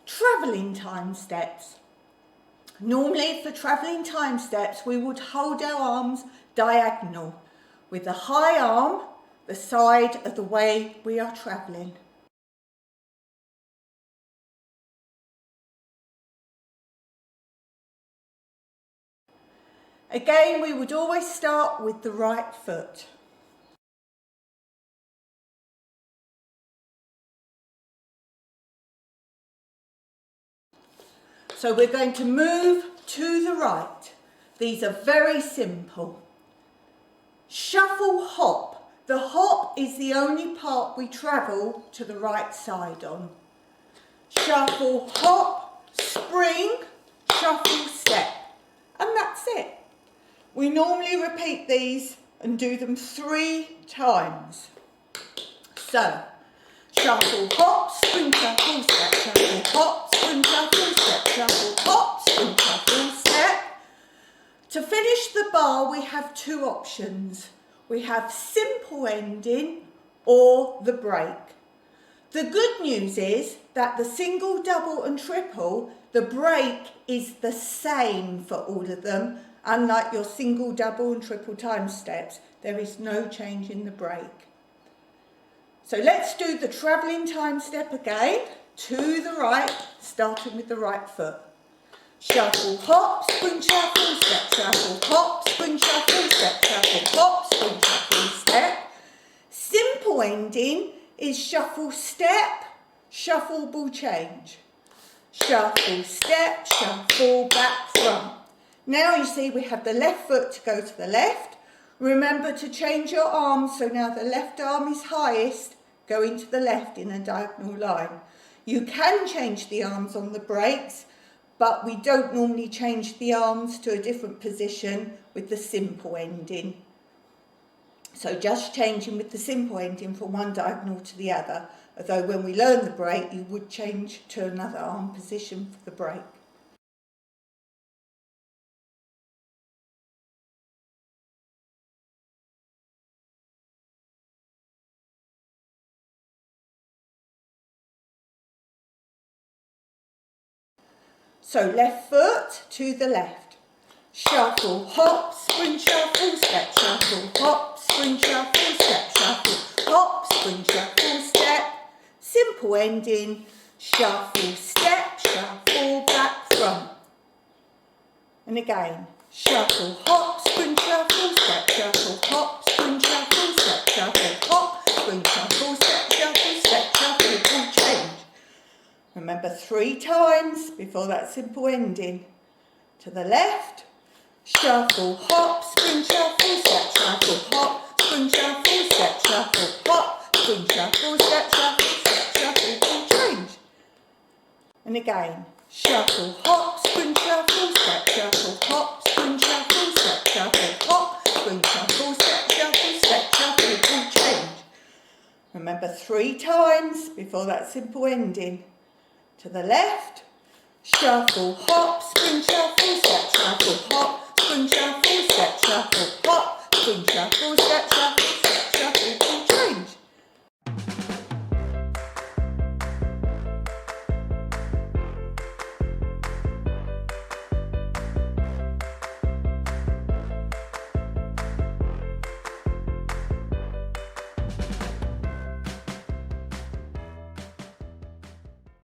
travelling time steps. Normally for travelling time steps we would hold our arms diagonal with the high arm the side of the way we are travelling. Again, we would always start with the right foot. So we're going to move to the right. These are very simple. Shuffle hop. The hop is the only part we travel to the right side on. Shuffle hop, spring, shuffle step. And that's it. We normally repeat these and do them 3 times. So, shuffle hop, spring, shuffle step, shuffle hop, spring, shuffle step, shuffle hop, spring, shuffle step. To finish the bar we have 2 options. We have simple ending or the break. The good news is that the single, double and triple, the break is the same for all of them. Unlike your single, double and triple time steps, there is no change in the break. So let's do the travelling time step again, to the right, starting with the right foot. Shuffle, hop, spring, shuffle, step, shuffle, hop, spring, shuffle, step, shuffle, hop, spring, shuffle, step. Simple ending is shuffle, step, shuffle, ball change. Shuffle, step, shuffle, back, front. Now you see we have the left foot to go to the left. Remember to change your arms, so now the left arm is highest, going to the left in a diagonal line. You can change the arms on the breaks, but we don't normally change the arms to a different position with the simple ending. So just changing with the simple ending from one diagonal to the other, although when we learn the break you would change to another arm position for the break. So left foot to the left. Shuffle, hop, spring, shuffle, step, shuffle, hop, spring, shuffle, step, shuffle, hop, spring, shuffle, step. Simple ending, shuffle, step, shuffle, back, front. And again, shuffle, hop, spring, shuffle, step, shuffle, hop, spring, shuffle, step, shuffle, hop, spring, shuffle, step, shuffle, ball change. Remember 3 times before that simple ending. To the left, shuffle, hop, spring, shuffle, step, shuffle, hop, spring, shuffle, step, shuffle, hop, spring, shuffle, step, shuffle, ball change. And again, shuffle, hop, spring, shuffle, step, shuffle, hop, spring, shuffle, step, shuffle, hop, spring, shuffle, step, shuffle, ball change. Remember 3 times before that simple ending. To the left, shuffle, hop, spring, shuffle, step, shuffle, hop, spring, shuffle, step, shuffle, hop, spring, shuffle, step, shuffle.